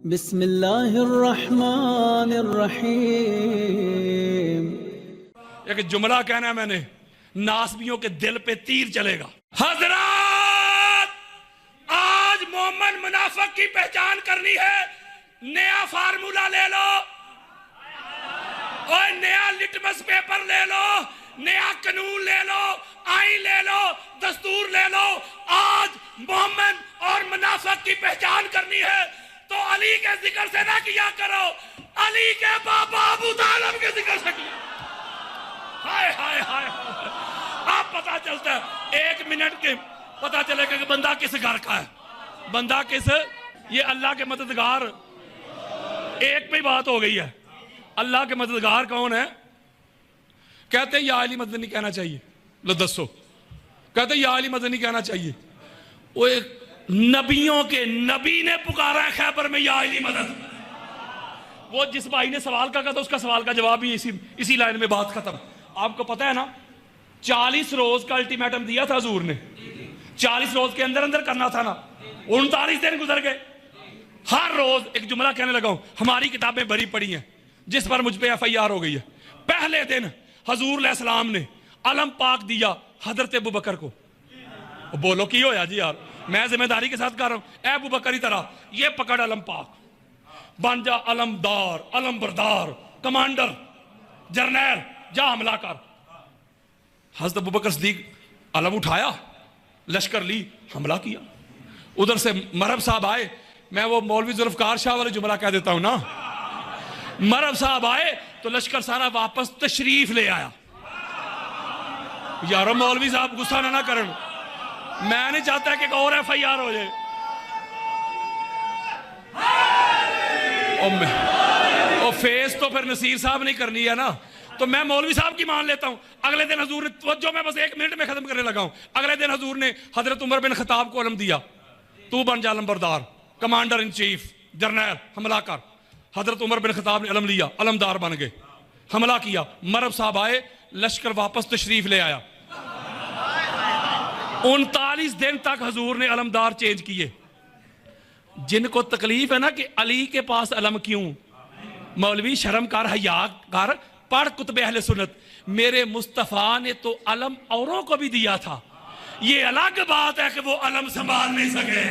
बिस्मिल्लाहिर्रहमानिर्रहीम। एक जुमला कहना है मैंने, नासबियों के दिल पे तीर चलेगा। हजरत, आज मोमिन मुनाफिक की पहचान करनी है। नया फार्मूला ले लो और नया लिटमस पेपर ले लो, नया कानून ले लो, आईन ले लो, दस्तूर ले लो। आज मोमिन और मुनाफिक की पहचान करनी है तो अली के जिक्र से ना किया करो, अली के बाबा अबू तालिब के जिक्र से किया। हाय हाय हाय, आप पता चलता है 1 मिनट के पता चलेगा कि बंदा किस घर का है, बंदा किस। ये अल्लाह के मददगार, एक पे बात हो गई है। अल्लाह के मददगार कौन है? कहते हैं या अली मदनी कहना चाहिए। लो दसो, कहते हैं या अली मदनी कहना चाहिए। वो एक नबियों के नबी ने पुकारा है खैबर में या अली मदद। वो जिस भाई ने सवाल का कहा था उसका सवाल का जवाब ही इसी लाइन में बात खत्म। आपको पता है ना 40 रोज का अल्टीमेटम दिया था हुजूर ने, 40 रोज के अंदर अंदर करना था ना। 39 दिन गुजर गए। हर रोज एक जुमला कहने लगा हूं, हमारी किताबें भरी पड़ी हैं जिस पर मुझ पे FIR हो गई है। पहले दिन हजूर अलैहिस्सलाम ने अलम पाक दिया हजरत अबू बकर को। बोलो की होया जी यार, मैं जिम्मेदारी के साथ कर रहा हूं। ए अबू बकर की तरह ये पकड़ अलम पाक, बन जा अलमदार, अलम बरदार, कमांडर, जर्नैल, जा हमला कर। हजरत अबू बकर सिद्दीक अलम उठाया, लश्कर ली, हमला किया। उधर से मरहब साहब आए। मैं वो मौलवी जुल्फकार शाह वाले जुमला कह देता हूं ना। मरहब साहब आए तो लश्कर सारा वापस तशरीफ ले आया। यारो मौलवी साहब गुस्सा ना करन, मैं नहीं चाहता कि एक और FIR हो जाए। और फेस तो फिर नसीर साहब नहीं करनी है ना, तो मैं मौलवी साहब की मान लेता हूं। अगले दिन हजूर ने तवज्जो, मैं बस 1 मिनट में खत्म करने लगा हूं। अगले दिन हजूर ने हजरत उमर बिन खत्ताब को अलम दिया, तू बन जा अलमबरदार, कमांडर इन चीफ, जर्नैल, हमला कर। हजरत उमर बिन खत्ताब ने अलम लिया, अलमदार बन गए, हमला किया। मरहब साहब आए, लश्कर वापस तशरीफ ले आया। 39 दिन तक हजूर ने अलमदार चेंज किए। जिनको तकलीफ है ना कि अली के पास अलम क्यों, मौलवी शर्म कर, हया कर, पढ़ कुतबे अहले सुन्नत। मेरे मुस्तफा ने तो अलम औरों को भी दिया था, ये अलग बात है कि वो अलम संभाल नहीं सके।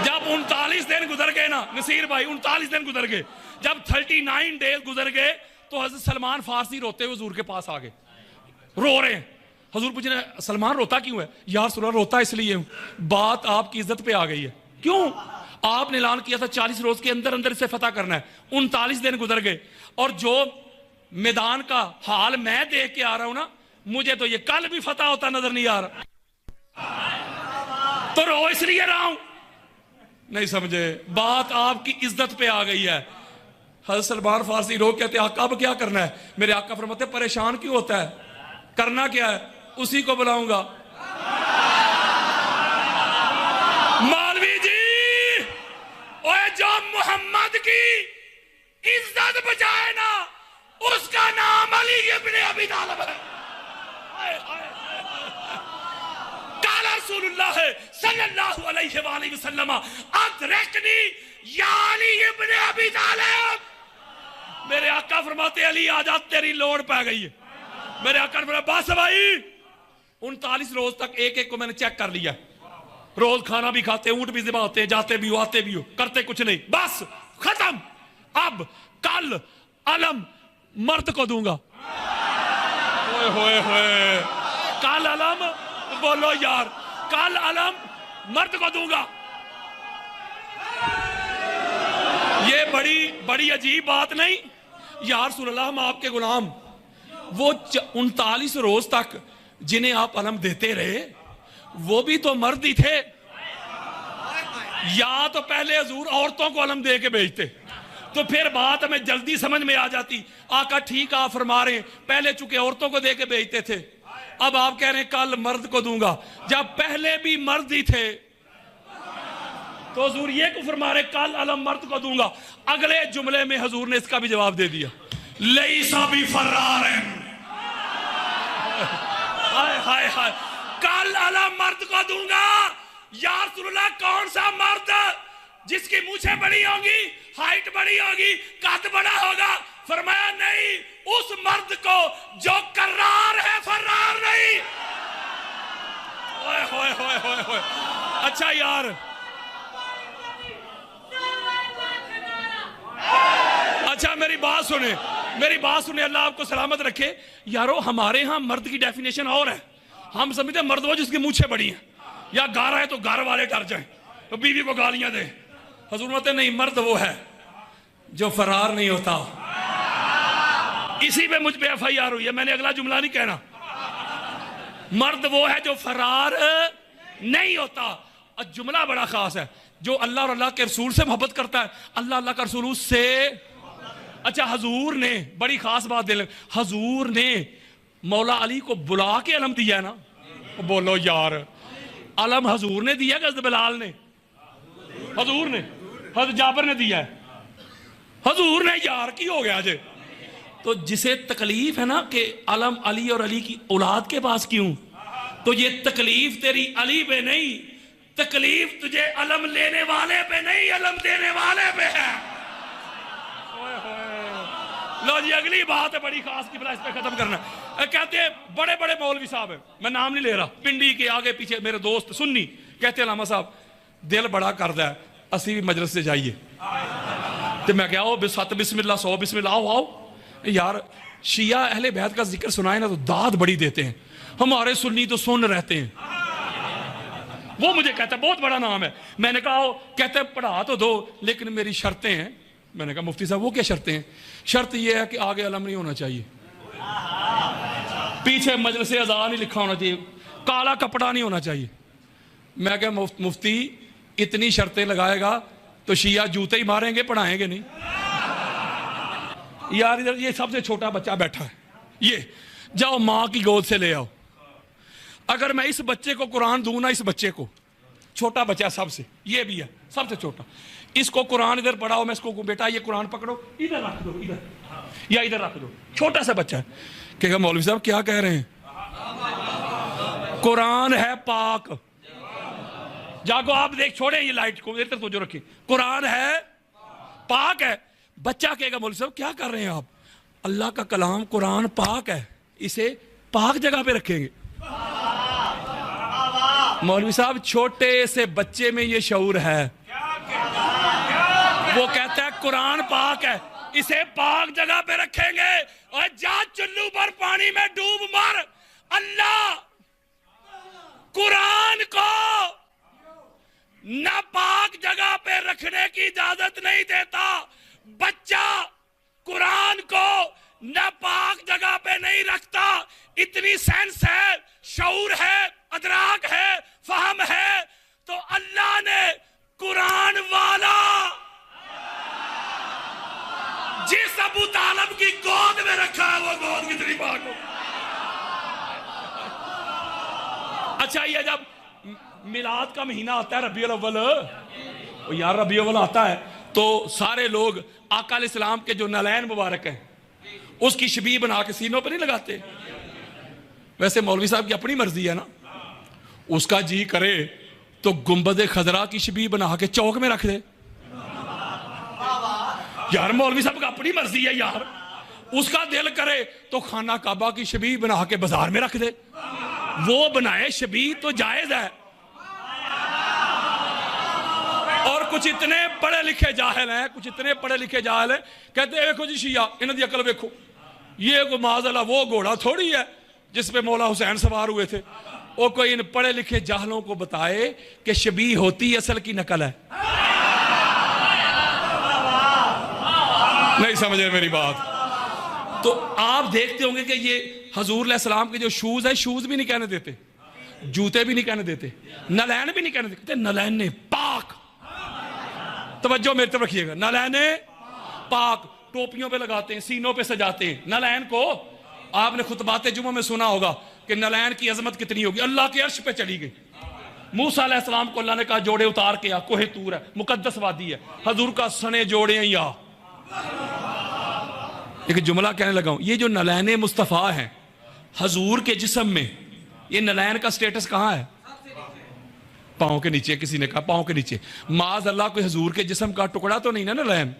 जब 39 दिन गुजर गए ना नसीर भाई, 39 दिन गुजर गए। जब 39 डेज गुजर गए तो हजरत सलमान फारसी रोते हुए हुजूर के पास आ गए, रो रहे हैं। हुजूर पूछ रहे हैं सलमान रोता क्यों है? यार सुना रोता इसलिए हूं, बात आपकी इज्जत पे आ गई है। क्यों? आपने ऐलान किया था 40 रोज के अंदर अंदर इसे फतह करना है। 39 दिन गुजर गए और जो मैदान का हाल मैं देख के आ रहा हूं ना, मुझे तो ये कल भी फतह होता नजर नहीं आ रहा। तो रो इसलिए रहा हूं, नहीं समझे? बात आपकी इज्जत पे आ गई है। हज़रत सलमान फारसी रो कहते आका अब क्या करना है? मेरे आका फरमाते परेशान क्यों होता है, करना क्या है, उसी को बुलाऊंगा। मौलवी जी, ओए जो मोहम्मद की इज्जत बचाए ना, उसका नाम अली इब्ने अबी तालिब है। काला रसूलुल्लाह सल्लल्लाहु अलैहि वसल्लम अदरकनी या अली इब्ने अबी तालिब। मेरे आका फरमाते अली आजा तेरी लोड़ पै गई है। मेरे आका ने फरमाया बस भाई। 39 रोज तक एक एक को मैंने चेक कर लिया। रोज खाना भी खाते, ऊंट भी ज़िबा होते, जाते भी हो, आते भी हो, करते कुछ नहीं, बस खत्म। अब कल अलम मर्द को दूंगा। ओए होए होए, कल अलम, बोलो यार, कल अलम मर्द को दूंगा। ये बड़ी बड़ी अजीब बात नहीं यार? सुल्लाह हम आपके गुलाम। वो 39 रोज तक जिन्हें आप अलम देते रहे वो भी तो मर्द ही थे। या तो पहले हजूर औरतों को अलम दे के भेजते तो फिर बात हमें जल्दी समझ में आ जाती। आका ठीक आप फरमा रहे हैं, पहले चूंकि औरतों को दे के भेजते थे, अब आप कह रहे हैं कल मर्द को दूंगा। जब पहले भी मर्द ही थे तो हजूर ये को फरमा रहे कल अलम मर्द को दूंगा। अगले जुमले में हजूर ने इसका भी जवाब दे दिया, लईसा भी फर्रार है। हाय हाय हाय, कल अलम मर्द को दूंगा। या रसूलुल्लाह, कौन सा मर्द जिसकी मूछें बड़ी होंगी, हाइट बड़ी होगी, कद बड़ा होगा? फरमाया नहीं, उस मर्द को जो करार है, फरार नहीं। ओए होए होए होए होए। अच्छा यार, अच्छा मेरी बात सुने, मेरी बात सुने, अल्लाह आपको सलामत रखे। यारो हमारे यहाँ मर्द की डेफिनेशन और है। हम समझते मर्द वो जिसकी मूछें बड़ी हैं, या गारा है तो गार वाले डर जाए तो बीवी को गालियां दे। हुजूर कहते नहीं, मर्द वो है जो फरार नहीं होता। इसी पे मुझ पे FIR हुई है, मैंने अगला जुमला नहीं कहना। मर्द वो है जो फरार नहीं होता। और जुमला बड़ा खास है, जो अल्लाह और अल्लाह के रसूल से मोहब्बत करता है, अल्लाह अल्लाह का रसूल उससे। अच्छा, हजूर ने बड़ी खास बात दे, हजूर ने मौला अली को बुला के अलम दिया ना। बोलो यार, अलम हजूर ने दिया कि हज़रत बिलाल ने? हजूर ने। हज़रत जाबर ने दिया है, हजूर ने। यार की हो गया जे। तो जिसे तकलीफ है ना कि अलम अली और अली की औलाद के पास क्यों, तो ये तकलीफ तेरी अली पे नहीं, तकलीफ तुझे अलम लेने वाले पे नहीं, अलम देने वाले पे है। लो जी, अगली बात है बड़ी खास की, इस पे खत्म करना। कहते हैं बड़े बड़े मौलवी साहब है, मैं नाम नहीं ले रहा, पिंडी के आगे पीछे मेरे दोस्त सुन्नी, कहते अलामा साहब दिल बड़ा करदा है, असी भी मजलिस से जाइए। तो मैं क्या, आओ 7 बिस्मिल्लाह 100 बिस्मिल्लाह, आओ आओ। यार शिया अहले बैत का जिक्र सुनाए ना तो दाद बड़ी देते हैं, हमारे सुन्नी तो सुन रहते हैं। वो मुझे कहता है बहुत बड़ा नाम है। मैंने कहा कहते हैं पढ़ा तो दो, लेकिन मेरी शर्तें हैं। मैंने कहा मुफ्ती साहब वो क्या शर्तें हैं? शर्त ये है कि आगे अलम नहीं होना चाहिए, पीछे मजलिस अज़ान नहीं लिखा होना चाहिए, काला कपड़ा नहीं होना चाहिए। मैं क्या मुफ्ती इतनी शर्तें लगाएगा तो शिया जूते ही मारेंगे, पढ़ाएंगे नहीं। यार इधर ये सबसे छोटा बच्चा बैठा है, ये जाओ माँ की गोद से ले आओ। अगर मैं इस बच्चे को कुरान दूं ना, इस बच्चे को, छोटा बच्चा सबसे, ये भी है सबसे छोटा, इसको कुरान इधर पढ़ाओ, मैं इसको बेटा ये कुरान पकड़ो, इधर रख दो, इधर या इधर रख दो, छोटा सा बच्चा है। कहेगा मौलवी साहब क्या कह रहे हैं? कुरान है पाक। जागो आप देख, छोड़े ये लाइट को, इधर तक जो रखिए, कुरान है पाक है। बच्चा कहेगा मौलवी साहब क्या कर रहे हैं आप? अल्लाह का कलाम कुरान पाक है, इसे पाक जगह पे रखेंगे। मौलवी साहब छोटे से बच्चे में ये शऊर है, वो कहता है कुरान पाक है, इसे पाक जगह पे रखेंगे। और जा चुल्लू पर पानी में डूब मर, अल्लाह कुरान को न पाक जगह पे रखने की इजाजत नहीं देता। बच्चा कुरान को न पाक जगह पे नहीं रखता। इतनी सेंस है, शऊर है, अदराक है, फहम है, तो अल्लाह ने कुरान वाला जिस अबू तालिब की गोद में रखा है, वो गोद कितनी पाक हो। अच्छा, ये जब मिलाद का महीना आता है, रबीउल अव्वल, यार रबीउल अव्वल आता है तो सारे लोग आका अलैहिस्सलाम के जो नलैन मुबारक हैं उसकी शबीह बना के सीनों पर नहीं लगाते। वैसे मौलवी साहब की अपनी मर्जी है ना, उसका जी करे तो गुंबद खजरा की शबीह बना के चौक में रख दे। यार मौलवी साहब का अपनी मर्जी है यार, उसका दिल करे तो खाना काबा की शबीह बना के बाजार में रख दे, वो बनाए शबीह तो जायज है। और कुछ इतने पढ़े लिखे जाहिल हैं, कुछ इतने पढ़े लिखे जाहिल हैं, कहते हैं देखो जी शिया इन्हों की अकल देखो, ये को माज़अल्लाह वो घोड़ा थोड़ी है जिस पे मौला हुसैन सवार हुए थे। वो कोई इन पढ़े लिखे जाहलों को बताए कि शबीह होती असल की नकल है। नहीं समझे मेरी बात? तो आप देखते होंगे कि ये हजूर अलैहिस्सलाम के जो शूज है, शूज भी नहीं कहने देते, जूते भी नहीं कहने देते, नलैन भी नहीं कहने देते, नलैन ने पाक। तवज्जो मेरी तरफ रखिएगा, नलैन पाक। टोपियों पे लगाते हैं, सीनों पे सजाते हैं नलैन को। आपने खुतबाते जुमा में सुना होगा कि नलैन की अजमत कितनी होगी, अल्लाह के अर्श पे चली गई। मूसा अलैहिस्सलाम को अल्लाह ने कहा जोड़े उतार के आ, कोहे तूर है, मुकद्दस वादी है, हजूर का सने जोड़े ही आ। एक जुमला कहने लगा हूं, ये जो नलैन मुस्तफ़ा हैं हजूर के जिस्म में ये नलैन का स्टेटस कहां है? पांव के नीचे। किसी ने कहा पांव के नीचे। माज अल्लाह कोई हजूर के जिस्म का टुकड़ा तो नहीं ना नलैन?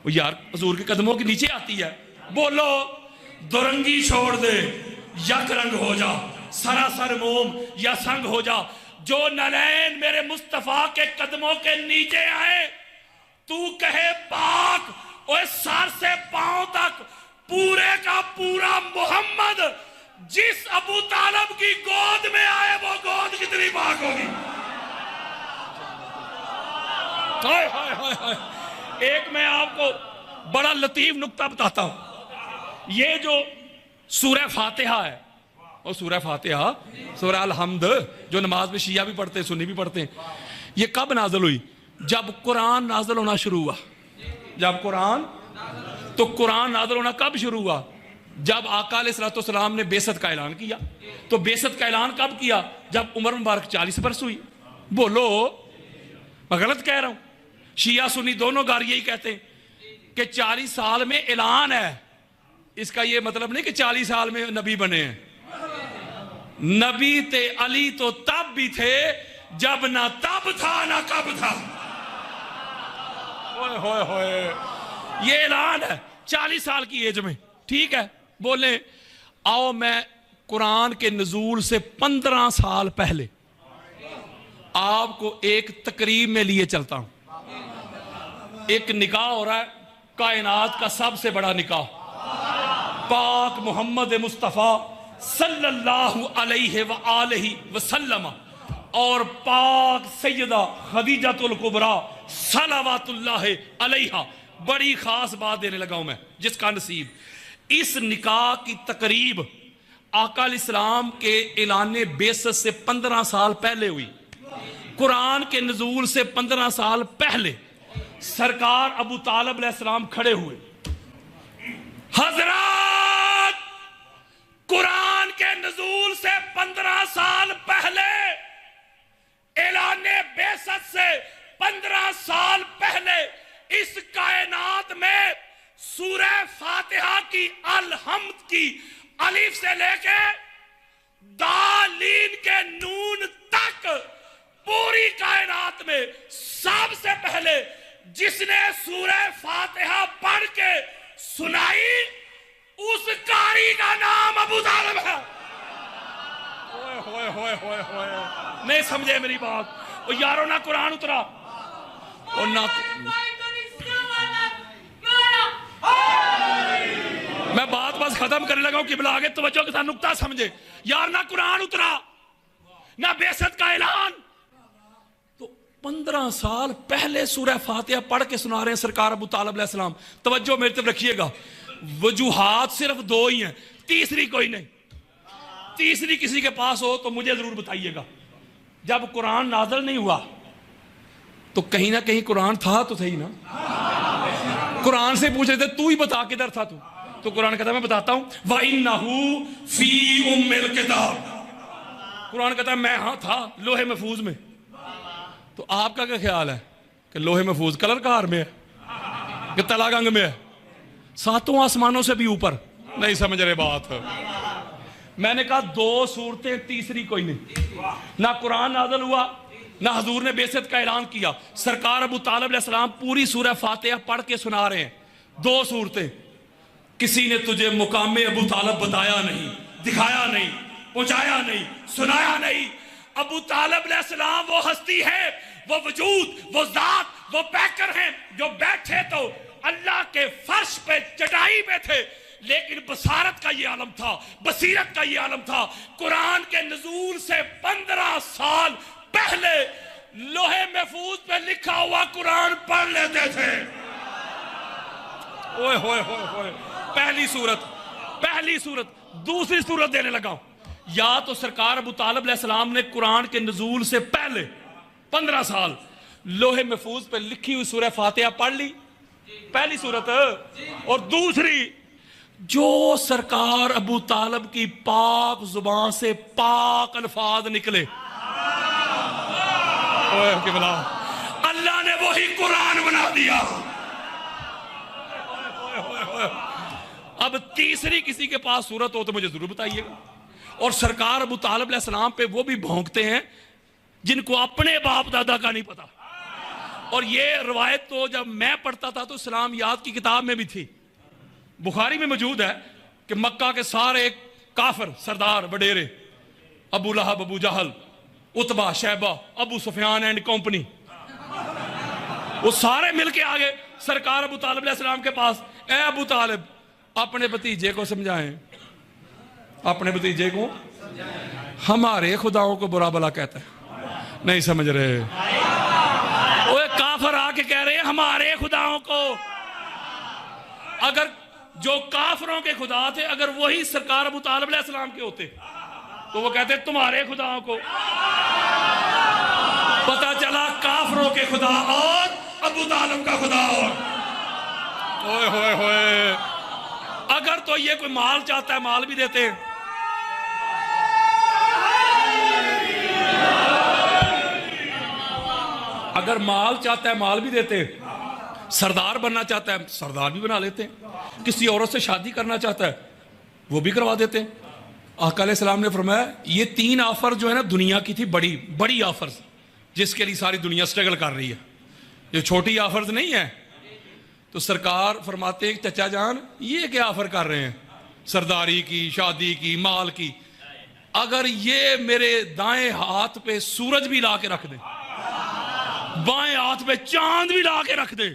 वो यार हजूर के कदमों के नीचे आती है। बोलो दुरंगी छोड़ दे, यक रंग हो जा, सरासर मोम या संग हो जा। जो नलैन मेरे मुस्तफा के कदमों के नीचे आए, तू कहे पाक, और सर से पांव तक पूरे का पूरा मोहम्मद जिस अबू तालब की गोद में आए, वो गोद कितनी पाक होगी। हाय हाय हाय हाय। एक मैं आपको बड़ा लतीफ नुक्ता बताता हूं। ये जो सूरह फातिहा है, और सूरह फातिहा, सूरह अल-हम्द, जो नमाज में शिया भी पढ़ते हैं, सुन्नी भी पढ़ते हैं, ये कब नाज़िल हुई? जब कुरान नाज़िल होना शुरू हुआ। जब कुरान, तो कुरान नाज़िल होना कब शुरू हुआ? जब आका अलैहिस्सलाम ने बेसत का ऐलान किया। तो बेसत का ऐलान कब किया? जब उम्र मुबारक 40 बरस हुई। बोलो मैं गलत कह रहा हूं? शिया सुन्नी दोनों गार यही कहते हैं कि 40 साल में ऐलान है। इसका यह मतलब नहीं कि 40 साल में नबी बने हैं। नबी ते अली तो तब भी थे जब ना तब था ना कब था। होए होए होए। ये ऐलान है 40 साल की एज में। ठीक है, बोले आओ मैं कुरान के नजूल से 15 साल पहले आपको एक तकरीब में लिए चलता हूं। एक निकाह हो रहा है, कायनात का सबसे बड़ा निकाह, पाक मोहम्मद मुस्तफ़ा सल्लल्लाहु अलैहि व आलिहि वसल्लम और पाक सैयदा खदीजतुल कुबरा सलावतुल्लाहि अलैहा। बड़ी खास बात देने लगा हूं मैं, जिसका नसीब। इस निकाह की तकरीब आका इस्लाम के ऐलान बेसत से 15 साल पहले हुई। कुरान के नजूल से 15 साल पहले सरकार अबू तालिब अलैहिस्सलाम खड़े हुए। हजरत, कुरान के नजूल से 15 साल पहले, ऐलान बेसत से 15 साल पहले इस कायनात में सूरह फातिहा की अल-हम्द की अलिफ से लेके दालीन के नून तक पूरी कायनात में सबसे पहले जिसने सूरह फातिहा पढ़ के सुनाई, उस कारी का नाम अबू तालिब है। होए होए होए होए होए। नहीं समझे मेरी बात? ओ यारो, ना कुरान उतरा और ना मैं बात बस खत्म करने लगा हूं। किबला आगे तवज्जो के साथ नुक्ता समझे यार। ना कुरान उतरा, ना बेसत का ऐलान। तो 15 साल पहले सूरह फातिहा पढ़ के सुना रहे हैं सरकार अबू तालिब अलैहिस्सलाम। तवज्जो मेरी तरफ रखिएगा। वजूहात सिर्फ 2 ही हैं, तीसरी कोई नहीं। तीसरी किसी के पास हो तो मुझे जरूर बताइएगा। जब कुरान नाज़िल नहीं हुआ तो कहीं ना कहीं कुरान था तो सही ना। कुरान से पूछ रहे थे तू ही बता किधर था तू, तो कुरान कहता मैं बताता हूं, व इन्नहु फी उम्मिल किताब। कुरान कहता है मैं हाँ था लोहे महफूज में। तो आपका क्या ख्याल है कि लोहे महफूज कलर कार में है कि तलागंग में है? 7 आसमानों से भी ऊपर। नहीं समझ रहे बात। मैंने कहा 2 सूरतें, तीसरी कोई नहीं। ना कुरान नाज़िल हुआ, ना हजूर ने बेसत का ऐलान किया। सरकार अबू तालिब अलैहिस्सलाम पूरी सूरह फातिहा पढ़ के सुना रहे हैं। 2 सूरतें। किसी ने तुझे मुकामे अबू तालिब बताया नहीं, दिखाया नहीं, पहुंचाया नहीं, सुनाया नहीं। अबू तालिब अलैहिस्सलाम वो हस्ती है, वो वजूद, वो जात, वो पैकर हैं जो बैठे तो अल्लाह के फर्श पे चटाई पे थे, लेकिन बसारत का ये आलम था, बसीरत का ये आलम था। कुरान के नजूल से 15 साल पहले लोहे महफूज पे लिखा हुआ कुरान पढ़ लेते थे। ओए होए होए होए। पहली सूरत। दूसरी सूरत देने लगा हूं। या तो सरकार अबू तालिब अलैहिस्सलाम ने कुरान के नजूल से पहले 15 साल लोहे महफूज पे लिखी हुई सूरह फातिहा पढ़ ली, पहली सूरत। और दूसरी, जो सरकार अबू तालिब की पाक जुबान से पाक अल्फाज निकले, अल्लाह ने वही कुरान बना दिया। अब तीसरी किसी के पास सूरत हो तो मुझे जरूर बताइएगा। और सरकार अबू तालिब अलैहिस्सलाम पे वो भी भौंकते हैं जिनको अपने बाप दादा का नहीं पता। और ये रवायत तो जब मैं पढ़ता था तो इस्लाम याद की किताब में भी थी, बुखारी में मौजूद है कि मक्का के सारे काफिर सरदार वडेरे, अबू लहब, अबू जहल, Utba, Shaiba, Abu Sufiyan and company, वो सारे मिलके आ गए सरकार अबू तालिब अलैहिस्सलाम के पास। ए अबू तालिब, अपने भतीजे को समझाएं, अपने भतीजे को हमारे खुदाओं को बुरा भला कहता है, नहीं समझ रहे। वो काफिर आके कह रहे हैं हमारे खुदाओं को। अगर जो काफिरों के खुदा थे, अगर वही सरकार अबू तालिब अलैहिस्सलाम के होते तो वो कहते तुम्हारे खुदाओं को। पता चला काफिरों के खुदा और अबू तालिब का खुदा और। ओए होए होए, अगर तो ये कोई माल चाहता है माल भी देते हैं। अगर माल चाहता है माल भी देते हैं, सरदार बनना चाहता है सरदार भी बना लेते हैं, किसी औरत से शादी करना चाहता है वो भी करवा देते हैं। आका अलैहिस्सलाम ने फरमाया ये 3 ऑफर जो है ना दुनिया की थी, बड़ी बड़ी ऑफर्स जिसके लिए सारी दुनिया स्ट्रगल कर रही है, ये छोटी ऑफर्स नहीं है। तो सरकार फरमाते हैं चचा जान ये क्या ऑफर कर रहे हैं, सरदारी की, शादी की, माल की। अगर ये मेरे दाएं हाथ पे सूरज भी ला के रख दे, बाएं हाथ पे चांद भी ला के रख दे,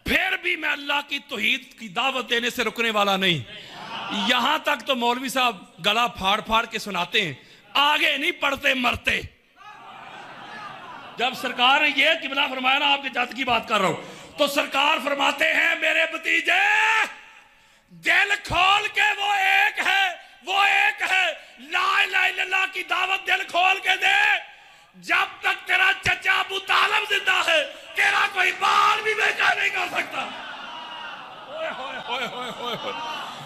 फिर भी मैं अल्लाह की तौहीद की दावत देने से रुकने वाला नहीं। यहां तक तो मौलवी साहब गला फाड़ फाड़ के सुनाते हैं, आगे नहीं पढ़ते मरते। जब सरकार ने यह किबला फरमाया ना, आपके जात की बात कर रहा हूं, तो सरकार फरमाते हैं मेरे भतीजे दिल खोल के वो एक है, वो एक है, ला इलाहा इल्लल्लाह की दावत दिल खोल के दे। जब तक तेरा चचा अबू तालिब जिंदा है तेरा कोई बाल भी बेचा नहीं कर सकता। ओए होए होए होए होए।